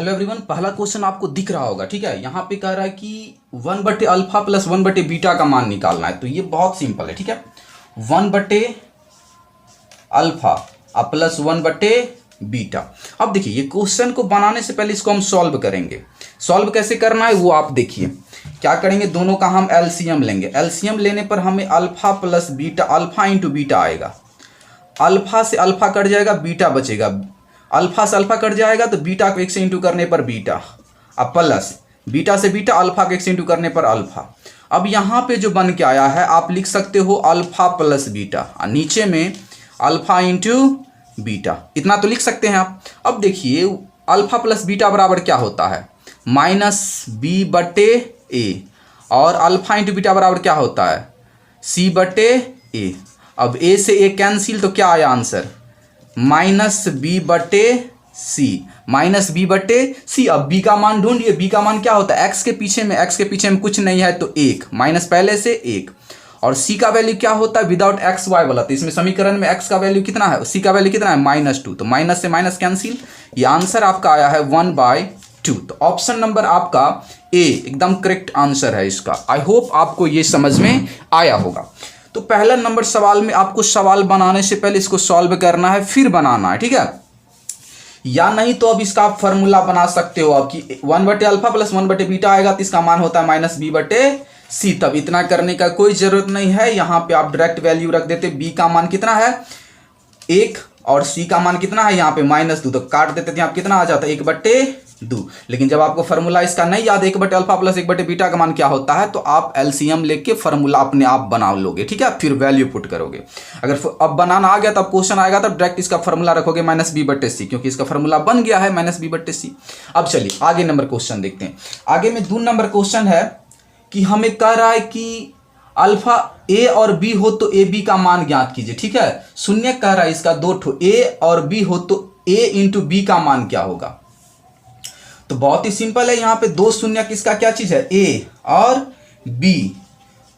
Hello everyone, पहला question आपको दिख रहा होगा। ठीक है, यहाँ पे कह रहा है कि 1/अल्फा प्लस 1/बीटा का मान निकालना है। तो ये बहुत सिंपल है। ठीक है, 1/अल्फा प्लस 1/बीटा। अब देखिए, ये क्वेश्चन को बनाने से पहले इसको हम सॉल्व करेंगे। सॉल्व कैसे करना है वो आप देखिए। क्या करेंगे, दोनों का हम एलसीएम लेंगे। एलसीएम लेने पर हमें alpha plus beta, alpha into beta आएगा। अल्फा से अल्फा कट जाएगा, बीटा बचेगा। अल्फा से अल्फा कट जाएगा तो बीटा को 1 से इंटू करने पर बीटा, अब प्लस बीटा से बीटा, अल्फा को 1 से इंटू करने पर अल्फा। अब यहाँ पे जो बन के आया है आप लिख सकते हो अल्फा प्लस बीटा, और नीचे में अल्फा इंटू बीटा, इतना तो लिख सकते हैं आप। अब देखिए, अल्फा प्लस बीटा बराबर क्या होता है, -b/a, और अल्फा इंटू बीटा बराबर क्या होता है, c/a। अब a से a कैंसिल, तो क्या आया आंसर, -b/c, -b/c। अब b का मान ढूंढिए, b का मान क्या होता है, x के पीछे में कुछ नहीं है तो 1, माइनस पहले से 1। और c का वैल्यू क्या होता है, विदाउट एक्स वाई वाला। तो इसमें समीकरण में x का वैल्यू कितना है, c का वैल्यू कितना है, -2। तो माइनस से माइनस कैंसिल, ये आंसर आपका आया है 1/2। तो ऑप्शन नंबर आपका ए एकदम करेक्ट आंसर है इसका। आई होप आपको ये समझ में आया होगा। तो पहला नंबर सवाल में आपको सवाल बनाने से पहले इसको सॉल्व करना है, फिर बनाना है। ठीक है, या नहीं तो अब इसका आप फॉर्मूला बना सकते हो आप कि 1/अल्फा प्लस 1/बीटा आएगा तो इसका मान होता है -b/c। तब इतना करने का कोई जरूरत नहीं है, यहां पे आप डायरेक्ट वैल्यू रख देते। b का मान कितना है 1 और c का मान कितना है यहाँ पे -2, तो काट देते थे आप, कितना आ जाता है 1/2। लेकिन जब आपको फॉर्मूला इसका नहीं याद 1/अल्फा प्लस 1/बीटा का मान क्या होता है, तो आप एलसीएम लेके फॉर्मूला अपने आप बना लोगे। ठीक है, फिर वैल्यू पुट करोगे। अगर अब बनाना आ गया तब क्वेश्चन आएगा तब डायरेक्ट इसका फॉर्मूला रखोगे -b/c, क्योंकि इसका फॉर्मूला बन गया है -b/c। अब चलिए आगे नंबर क्वेश्चन देखते हैं। आगे में 2 नंबर क्वेश्चन है कि हमें कह रहा है कि अल्फा ए और बी हो तो ए बी का मान ज्ञात कीजिए। ठीक है, शून्य कह रहा है इसका 2 ठो, ए और बी हो तो ए इंटू बी का मान क्या होगा। तो बहुत ही सिंपल है, यहाँ पे 2 शून्य किसका क्या चीज है, ए और बी।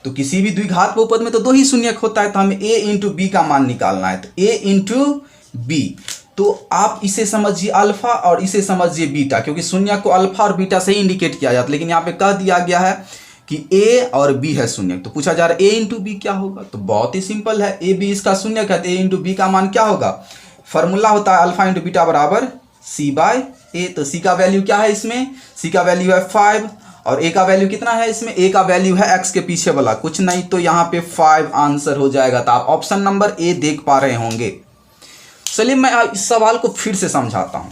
तो किसी भी द्विघात बहुपद में तो 2 ही शून्य होता है, तो हमें ए इंटू बी का मान निकालना है। तो ए इंटू बी, तो आप इसे समझिए अल्फा और इसे समझिए बीटा, क्योंकि शून्य को अल्फा और बीटा से ही इंडिकेट किया जाता है। लेकिन यहाँ पे कह दिया गया है कि ए और बी है शून्य, तो पूछा जा रहा है ए इंटू बी क्या होगा। तो बहुत ही सिंपल है, ए बी इसका शून्य कहते हैं, ए इंटू बी का मान क्या होगा, फॉर्मूला होता है अल्फा इंटू बीटा बराबर c/a। तो c का वैल्यू क्या है इसमें, c का वैल्यू है 5 और a का वैल्यू कितना है इसमें, a का वैल्यू है x के पीछे वाला, कुछ नहीं तो यहाँ पे 5 आंसर हो जाएगा। तो आप ऑप्शन नंबर ए देख पा रहे होंगे। चलिए मैं इस सवाल को फिर से समझाता हूं।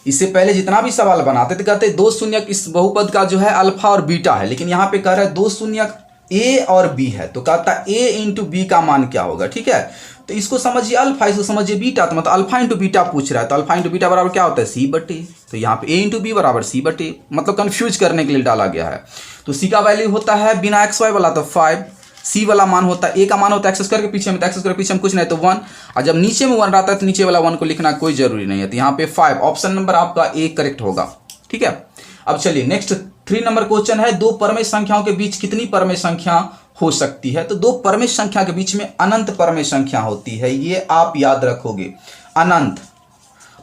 इससे पहले जितना भी सवाल बनाते थे कहते 2 शून्य इस बहुपद का जो है अल्फा और बीटा है, लेकिन यहाँ पे कह रहा है 2 शून्य ए और बी है, तो कहता है ए इंटू बी का मान क्या होगा। ठीक है, तो इसको समझिए अल्फा, इसको समझिए बीटा, तो मतलब अल्फा इंटू बीटा पूछ रहा है, तो अल्फा इंटू बीटा बराबर क्या होता है c/a। तो यहाँ पे a इंटू बी बराबर c/a, मतलब कंफ्यूज करने के लिए डाला गया है। तो c का वैल्यू होता है बिना एक्स वाई वाला तो 5, c वाला मान होता है, a का मान होता है एक्स स्क्वायर के पीछे में, तो एक्स स्क्वायर के पीछे में कुछ नहीं तो 1, और जब नीचे में 1 रहता है तो नीचे वाला 1 को लिखना कोई जरूरी नहीं है। तो यहाँ पे 5, ऑप्शन नंबर आपका ए करेक्ट होगा। ठीक है, अब चलिए नेक्स्ट 3 नंबर क्वेश्चन है, 2 परमेय संख्याओं के बीच कितनी परमेय संख्या हो सकती है। तो 2 परमेय संख्या के बीच में अनंत परमेय संख्या होती है, ये आप याद रखोगे, अनंत।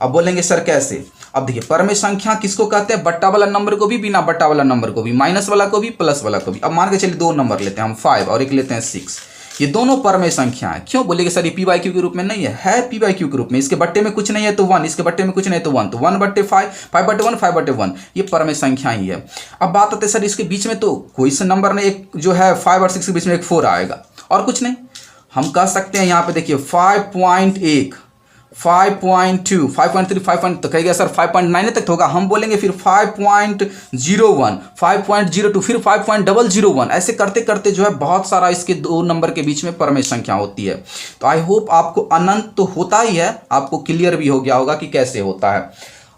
अब बोलेंगे सर कैसे, अब देखिए परमेय संख्या किसको कहते हैं, बट्टा वाला नंबर को भी, बिना बट्टा वाला नंबर को भी, माइनस वाला को भी, प्लस वाला को भी। अब मान के चलिए 2 नंबर लेते हैं हम, 5 और एक लेते हैं 6। ये दोनों परमेय संख्या है। क्यों बोलेंगे सर ये p/q के रूप में नहीं है p/q के रूप में। इसके बट्टे में कुछ नहीं है तो 1, इसके बट्टे में कुछ नहीं तो 1, तो 1/5, 5/1, 5/1, ये परमेय संख्या ही है। अब बात आती है सर इसके बीच में तो कोई सा नंबर नहीं, एक जो है 5 और 6 के बीच में एक 4 आएगा और कुछ नहीं। हम कह सकते हैं यहाँ पे देखिए 5.1, 5.2, 5.3, 5. तो कहेगा सर 5.9 तक होगा, हम बोलेंगे फिर 5.01, 5.02, फिर 5.001। ऐसे करते करते जो है बहुत सारा इसके 2 नंबर के बीच में परमेय संख्या होती है। तो आई होप आपको अनंत तो होता ही है, आपको क्लियर भी हो गया होगा कि कैसे होता है।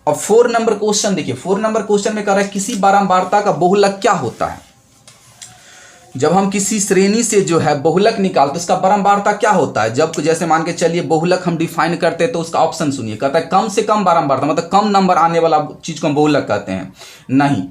अब 4 नंबर क्वेश्चन देखिए, 4 नंबर क्वेश्चन में कह रहा है किसी बारंबारता का बहुलक क्या होता है। जब हम किसी श्रेणी से जो है बहुलक निकालते तो उसका बारंबारता क्या होता है। जब जैसे मान के चलिए बहुलक हम डिफाइन करते हैं तो उसका ऑप्शन सुनिए, कहता है कम से कम बारंबारता, मतलब कम नंबर आने वाला चीज को हम बहुलक कहते हैं। नहीं,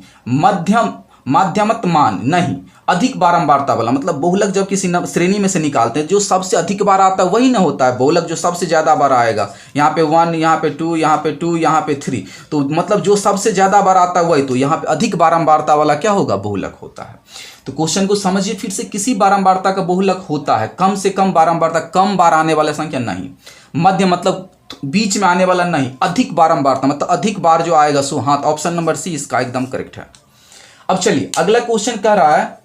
मध्यमत मान नहीं, अधिक बारंबारता वाला, मतलब बहुलक जब किसी श्रेणी में से निकालते हैं जो सबसे अधिक बार आता है वही ना होता है बहुलक जो सबसे ज़्यादा बार आएगा। यहाँ पे 1, यहाँ पे 2, यहाँ पे 2, यहाँ पे 3, तो मतलब जो सबसे ज़्यादा बार आता है वही, तो यहाँ पे अधिक बारंबारता वाला क्या होगा, बहुलक होता है। तो क्वेश्चन को समझिए फिर से, किसी बारंबारता का बहुलक होता है, कम से कम बारंबारता, कम बार आने वाला संख्या नहीं, मध्य मतलब बीच में आने वाला नहीं, अधिक बारंबारता मतलब अधिक बार जो आएगा सो हाँ, ऑप्शन नंबर सी इसका एकदम करेक्ट है। अब चलिए अगला क्वेश्चन कह रहा है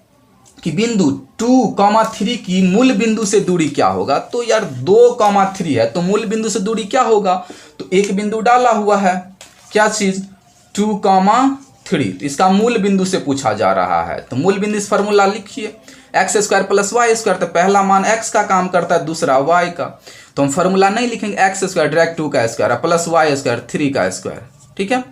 कि बिंदु 2,3 की मूल बिंदु से दूरी क्या होगा। तो यार 2,3 है तो मूल बिंदु से दूरी क्या होगा, तो एक बिंदु डाला हुआ है, क्या चीज 2,3, तो इसका मूल बिंदु से पूछा जा रहा है। तो मूल बिंदु इस फॉर्मूला लिखिए, x square plus y square, तो पहला मान x का काम करता है, दूसरा y का, तो हम फॉर्मूला नहीं लिखेंगे, एक्स स्क्वायर डायरेक्ट 2 का स्क्वायर प्लस वाई स्क्वायर 3 का स्क्वायर, ठीक है।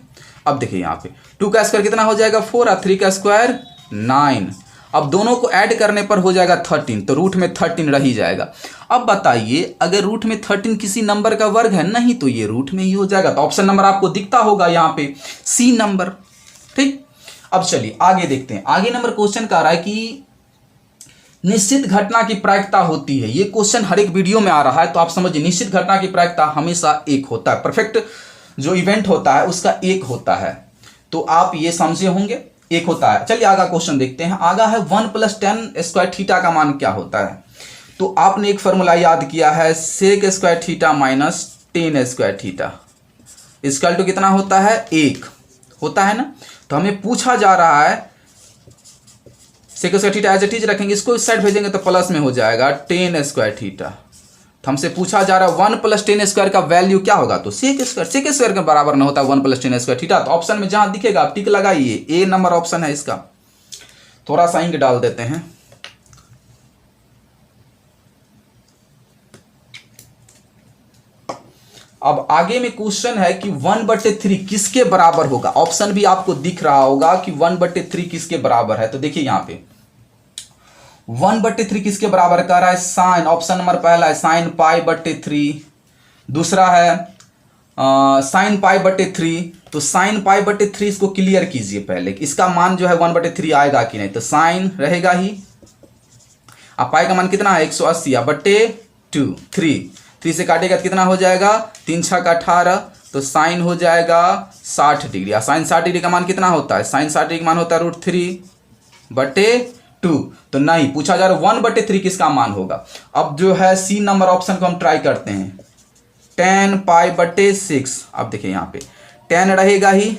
अब देखिए यहाँ पे 2 का स्क्वायर कितना हो जाएगा 4 और 3 का स्क्वायर 9। अब दोनों को ऐड करने पर हो जाएगा 13, तो रूट में 13 रह ही जाएगा। अब बताइए अगर रूट में 13 किसी नंबर का वर्ग है, नहीं तो ये रूट में ही हो जाएगा, तो ऑप्शन नंबर आपको दिखता होगा यहाँ पे सी नंबर, ठीक। अब चलिए आगे देखते हैं, आगे नंबर क्वेश्चन का आ रहा है कि निश्चित घटना की प्रायिकता होती है। ये क्वेश्चन हर एक वीडियो में आ रहा है, तो आप समझिए निश्चित घटना की प्रायिकता हमेशा एक होता है, परफेक्ट जो इवेंट होता है उसका एक होता है, तो आप ये समझे होंगे एक होता है। चलिए आगा क्वेश्चन देखते हैं, आगा है 1 + 10 स्क्वायर थीटा का मान क्या होता है। तो आपने एक फॉर्मूला याद किया है, sec square theta minus 10 square theta equal to कितना होता है 1 होता है ना। तो हमें पूछा जा रहा है sec square theta as it is रखेंगे, इसको इस साइड भेजेंगे तो प्लस में हो जाएगा 10 स्क्वायर थीटा। तो हमसे पूछा जा रहा है 1 + 10 स्क्वायर का वैल्यू क्या होगा, तो सेक स्क्वायर के बराबर ना होता है 1 + 10 स्क्वायर थीटा। तो ऑप्शन में जहां दिखेगा आप टिक लगाइए, ए नंबर ऑप्शन है इसका। थोड़ा सा इंक डाल देते हैं, अब आगे में क्वेश्चन है कि 1/3 किसके बराबर होगा। ऑप्शन भी आपको दिख रहा होगा कि 1/3 किसके बराबर है। तो देखिए यहाँ पे 1/3 किसके बराबर कर रहा है, साइन, ऑप्शन नंबर पहला है साइन π/3, दूसरा है साइन π/3। तो साइन π/3 इसको क्लियर कीजिए पहले, इसका मान जो है 1/3 आएगा कि नहीं, तो साइन रहेगा ही। अब पाई का मान कितना है 180/2, 3 से काटेगा तो कितना हो जाएगा 3 6 का 18, तो साइन हो जाएगा 60 डिग्री। साइन 60 डिग्री का मान कितना होता है, साइन 60 डिग्री का मान होता है √3/2। तो नहीं, पूछा जा रहा है 1/3 किसका मान होगा। अब जो है सी नंबर ऑप्शन को हम ट्राई करते हैं, 10 π/6। अब देखिए यहाँ पे 10 रहेगा ही,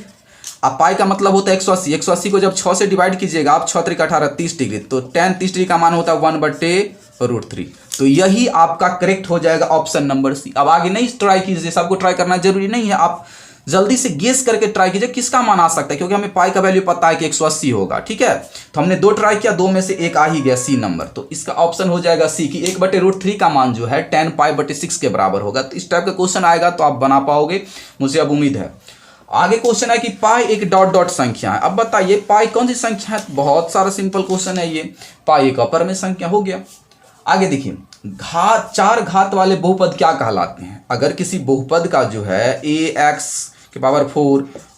अब पाई का मतलब होता है 180, 180 को जब 6 से डिवाइड कीजिएगा आप 6 3 18 30 डिग्री, तो 10 30 डिग्री का मान होता है 1/√3। तो यही आपका करेक्ट हो जाएगा ऑप्शन नंबर सी। अब आगे नहीं ट्राई कीजिए, सबको ट्राई करना जरूरी नहीं है, आप जल्दी से गेस करके ट्राई कीजिए किसका मान आ सकता है, क्योंकि हमें पाई का वैल्यू पता है कि 180 होगा, ठीक है। तो हमने 2 ट्राई किया, 2 में से एक आ ही गया सी नंबर, तो इसका ऑप्शन हो जाएगा सी कि 1/√3 का मान जो है 10 π/6 के बराबर होगा। तो इस टाइप का क्वेश्चन आएगा तो आप बना पाओगे, मुझे अब उम्मीद है। आगे क्वेश्चन है कि पाई एक डॉट डॉट संख्या है। अब बताइए पाई कौन सी संख्या है, बहुत सारा सिंपल क्वेश्चन है ये। पाई एक अपर में संख्या हो गया। आगे देखिए चार घात वाले बहुपद क्या कहलाते हैं। अगर किसी बहुपद का जो है ax⁴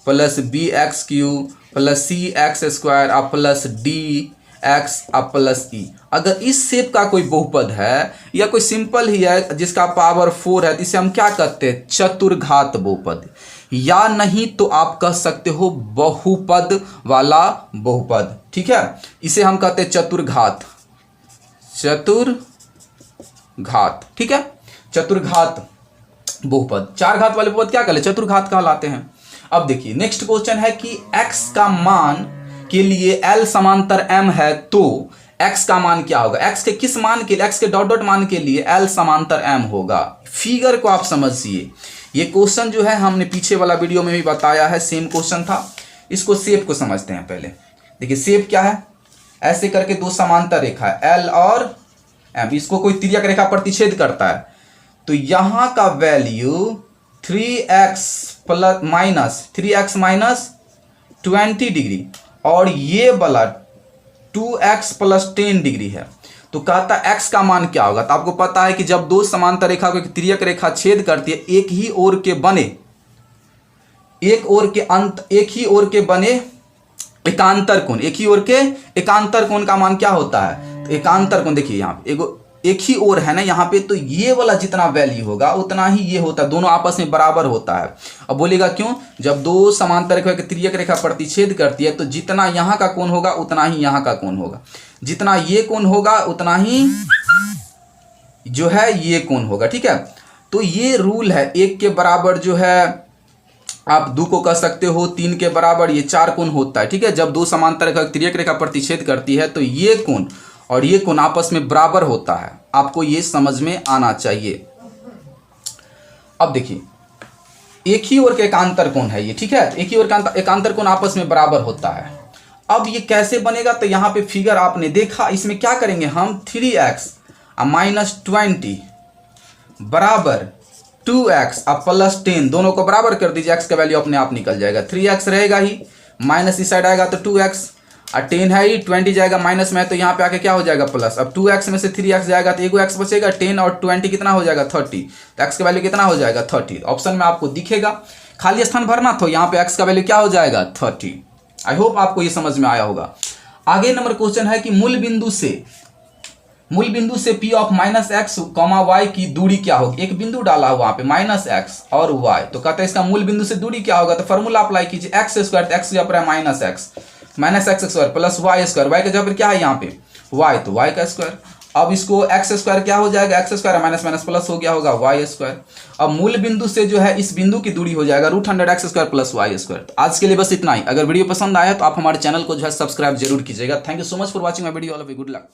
plus bx³ plus cx² plus dx plus e, अगर इस शेप का कोई बहुपद है या कोई सिंपल ही है जिसका पावर 4 है, तो इसे हम क्या कहते हैं, चतुर्घात बहुपद, या नहीं तो आप कह सकते हो बहुपद वाला बहुपद, ठीक है। इसे हम कहते हैं चतुर्घात, ठीक है, चतुर्घात बहुपद। चार घात वाले बहुपद क्या कहते हैं, चतुर्घात कहलाते हैं। अब देखिए नेक्स्ट क्वेश्चन है कि x का मान के लिए L समांतर m है, तो x का मान क्या होगा। x के किस मान के लिए, x के डॉट डॉट मान के लिए L समांतर m होगा। फिगर को आप समझिए, ये क्वेश्चन जो है हमने पीछे वाला वीडियो में भी बताया है, सेम क्वेश्चन था। इसको शेप को समझते हैं पहले। देखिए शेप क्या है, ऐसे करके 2 समांतर रेखा है L और m, इसको कोई तिर्यक रेखा प्रतिच्छेद करता है, तो यहाँ का वैल्यू 3x माइनस 20 डिग्री और ये वाला 2x + 10 डिग्री है। तो कहता है x का मान क्या होगा। तो आपको पता है कि जब 2 समांतर रेखा को एक तिर्यक रेखा छेद करती है, एक ही ओर के बने एकांतर कोण, एक ही ओर के एकांतर कोण का मान क्या होता है? तो एकांतर कोण देखिए यहाँ पे एक ही ओर है ना यहाँ पे, तो ये वाला जितना वैल्यू होगा उतना ही ये होता है, दोनों आपस में बराबर होता है। अब बोलेगा क्यों? जब दो समांतर रेखा की तिर्यक रेखा प्रतिच्छेद करती है तो जितना यहाँ का कोण होगा उतना ही यहाँ का कोण होगा, जितना ये कोण होगा उतना ही जो है ये कोण होगा, ठीक है। तो ये रूल है, एक के बराबर जो है आप दो को कह सकते हो, 3 के बराबर ये 4 कोण होता है, ठीक है। जब दो समांतर रेखा तिर्यक रेखा प्रतिच्छेद करती है तो ये कोण और ये कोण आपस में बराबर होता है, आपको ये समझ में आना चाहिए। अब देखिए एक ही ओर के एकांतर कोण है ये, ठीक है, एक ही ओर का एकांतर कोण आपस में बराबर होता है। अब ये कैसे बनेगा? तो यहाँ पे फिगर आपने देखा, इसमें क्या करेंगे हम, 3x -20 बराबर 2x अब +10 दोनों को बराबर कर दीजिए, x का वैल्यू अपने आप निकल जाएगा, 3x रहेगा ही, माइनस इस साइड आएगा तो 2x और 10 है ही, 20 जाएगा माइनस में है तो यहाँ पे आके क्या हो जाएगा प्लस। अब 2x में से 3x जाएगा तो एगो x बचेगा, 10 और 20 कितना हो जाएगा 30, तो x का वैल्यू कितना हो जाएगा 30। ऑप्शन में आपको दिखेगा, खाली स्थान भरना तो यहाँ पे x का वैल्यू क्या हो जाएगा 30। आई होप आपको ये समझ में आया होगा। आगे नंबर क्वेश्चन है कि मूल बिंदु से P ऑफ -x, y की दूरी क्या होगी। एक बिंदु डाला हुआ वहां पे -x और y, तो कहते हैं इसका मूल बिंदु से दूरी क्या होगा, तो फॉर्मूला अप्लाई कीजिए, x स्क्वायर, x की जगह है -x square plus y square, y का जगह क्या है यहाँ पे y, तो y का स्क्वायर। अब इसको x स्क्वायर क्या हो जाएगा, x square minus minus plus हो गया होगा y स्क्वायर। अब मूल बिंदु से जो है इस बिंदु की दूरी हो जाएगा √100x square plus y square. तो आज के लिए बस इतना ही। अगर वीडियो पसंद आया तो आप हमारे चैनल को जो है सब्सक्राइब जरूर कीजिएगा। Thank you so much for watching my video, all of you, good luck.